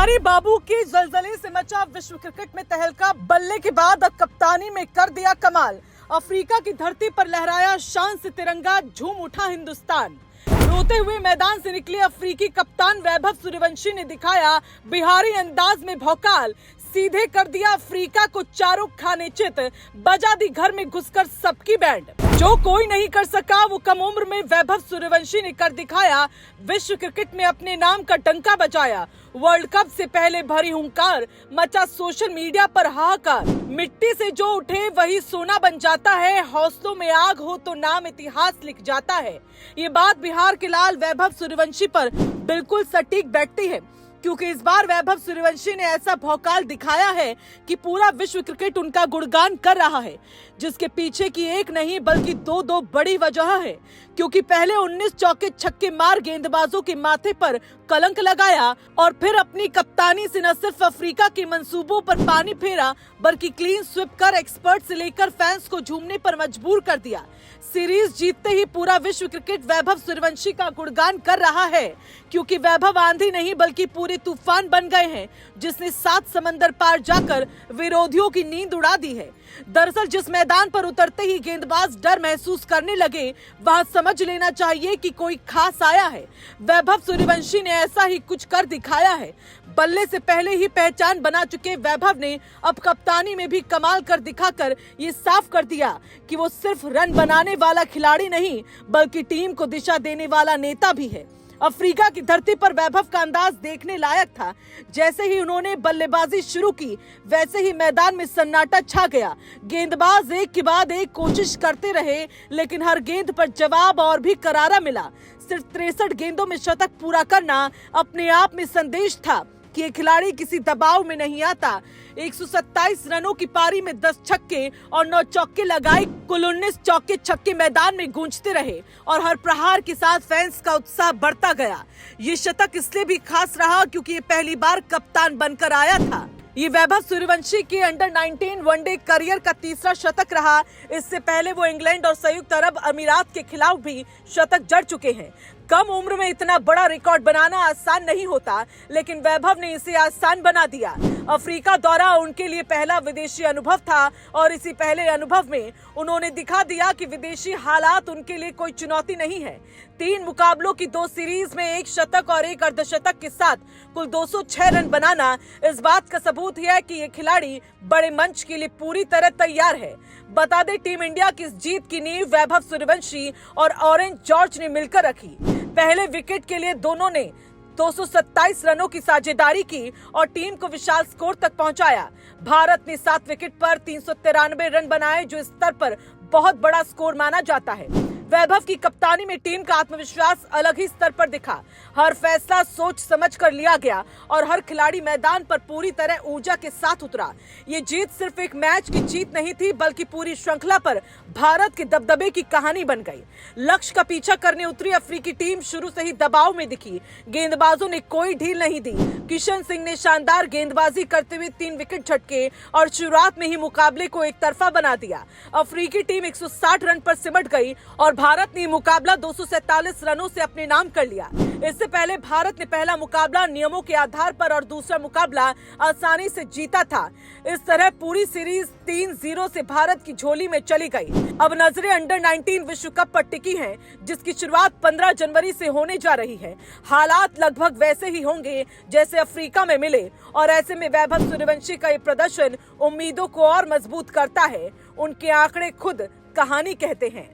बिहारी बाबू के जलजले से मचा विश्व क्रिकेट में तहलका। बल्ले के बाद अब कप्तानी में कर दिया कमाल। अफ्रीका की धरती पर लहराया शान से तिरंगा, झूम उठा हिंदुस्तान। रोते हुए मैदान से निकले अफ्रीकी कप्तान वैभव सूर्यवंशी ने दिखाया बिहारी अंदाज में भौकाल। सीधे कर दिया अफ्रीका को चारों खाने चित, बजा दी घर में घुसकर सबकी बैंड। जो कोई नहीं कर सका वो कम उम्र में वैभव सूर्यवंशी ने कर दिखाया। विश्व क्रिकेट में अपने नाम का डंका बजाया। वर्ल्ड कप से पहले भरी हुंकार, मचा सोशल मीडिया पर हाहाकार। मिट्टी से जो उठे वही सोना बन जाता है, हौसलों में आग हो तो नाम इतिहास लिख जाता है। ये बात बिहार के लाल वैभव सूर्यवंशी पर बिल्कुल सटीक बैठती है, क्योंकि इस बार वैभव सूर्यवंशी ने ऐसा भौकाल दिखाया है कि पूरा विश्व क्रिकेट उनका गुणगान कर रहा है, जिसके पीछे की एक नहीं बल्कि दो बड़ी वजह है। क्योंकि पहले 19 चौके छक्के मार गेंदबाजों के माथे पर कलंक लगाया और फिर अपनी कप्तानी से न सिर्फ अफ्रीका के मंसूबों पर पानी फेरा, बल्कि क्लीन स्वीप कर एक्सपर्ट से लेकर फैंस को झूमने पर मजबूर कर दिया। सीरीज जीतते ही पूरा विश्व क्रिकेट वैभव सूर्यवंशी का गुणगान कर रहा है, क्योंकि वैभव आंधी नहीं बल्कि पूरे तूफान बन गए हैं, जिसने 7 समंदर पार जाकर विरोधियों की नींद उड़ा दी है। दरअसल जिस मैदान पर उतरते ही गेंदबाज डर महसूस करने लगे, वहां समझ लेना चाहिए कि कोई खास आया है। वैभव सूर्यवंशी ने ऐसा ही कुछ कर दिखाया है। बल्ले से पहले ही पहचान बना चुके वैभव ने अब कप्तानी में भी कमाल कर दिखाकर ये साफ कर दिया कि वो सिर्फ रन बनाने वाला खिलाड़ी नहीं बल्कि टीम को दिशा देने वाला नेता भी है। अफ्रीका की धरती पर वैभव का अंदाज देखने लायक था। जैसे ही उन्होंने बल्लेबाजी शुरू की, वैसे ही मैदान में सन्नाटा छा गया। गेंदबाज एक के बाद एक कोशिश करते रहे, लेकिन हर गेंद पर जवाब और भी करारा मिला। सिर्फ 63 गेंदों में शतक पूरा करना अपने आप में संदेश था कि ये खिलाड़ी किसी दबाव में नहीं आता। 127 रनों की पारी में 10 छक्के और 9 चौके लगाए, कुल 19 चौके छक्के मैदान में गूंजते रहे और हर प्रहार के साथ फैंस का उत्साह बढ़ता गया। ये शतक इसलिए भी खास रहा क्योंकि ये पहली बार कप्तान बनकर आया था। ये वैभव सूर्यवंशी के अंडर 19 वनडे करियर का तीसरा शतक रहा। इससे पहले वो इंग्लैंड और संयुक्त अरब अमीरात के खिलाफ भी शतक जड़ चुके हैं। कम उम्र में इतना बड़ा रिकॉर्ड बनाना आसान नहीं होता, लेकिन वैभव ने इसे आसान बना दिया। अफ्रीका दौरा उनके लिए पहला विदेशी अनुभव था और इसी पहले अनुभव में उन्होंने दिखा दिया कि विदेशी हालात उनके लिए कोई चुनौती नहीं है। 3 मुकाबलों की 2 सीरीज में 1 शतक और 1 अर्धशतक के साथ कुल 206 रन बनाना इस बात का सबूत है कि ये खिलाड़ी बड़े मंच के लिए पूरी तरह तैयार है। बता दें, टीम इंडिया की इस जीत की नींव वैभव सूर्यवंशी और ऑरेंज जॉर्ज ने मिलकर रखी। पहले विकेट के लिए दोनों ने 227 रनों की साझेदारी की और टीम को विशाल स्कोर तक पहुंचाया। भारत ने 7 विकेट पर 393 रन बनाए, जो इस स्तर पर बहुत बड़ा स्कोर माना जाता है। वैभव की कप्तानी में टीम का आत्मविश्वास अलग ही स्तर पर दिखा। हर फैसला सोच समझ कर लिया गया और हर खिलाड़ी मैदान पर पूरी तरह ऊर्जा के साथ उतरा। ये जीत सिर्फ एक मैच की जीत नहीं थी, बल्कि पूरी श्रृंखला पर भारत के दबदबे की कहानी बन गई। लक्ष्य का पीछा करने उतरी अफ्रीकी टीम शुरू से ही दबाव में दिखी। गेंदबाजों ने कोई ढील नहीं दी। किशन सिंह ने शानदार गेंदबाजी करते हुए 3 विकेट झटके और शुरुआत में ही मुकाबले को एक तरफा बना दिया। अफ्रीकी टीम 160 रन पर सिमट गई और भारत ने मुकाबला 247 रनों से अपने नाम कर लिया। इससे पहले भारत ने पहला मुकाबला नियमों के आधार पर और दूसरा मुकाबला आसानी से जीता था। इस तरह पूरी सीरीज 3-0 से भारत की झोली में चली गई। अब नजरें अंडर 19 विश्व कप पर टिकी हैं, जिसकी शुरुआत 15 जनवरी से होने जा रही है। हालात लगभग वैसे ही होंगे जैसे अफ्रीका में मिले और ऐसे में वैभव सूर्यवंशी का ये प्रदर्शन उम्मीदों को और मजबूत करता है। उनके आंकड़े खुद कहानी कहते हैं।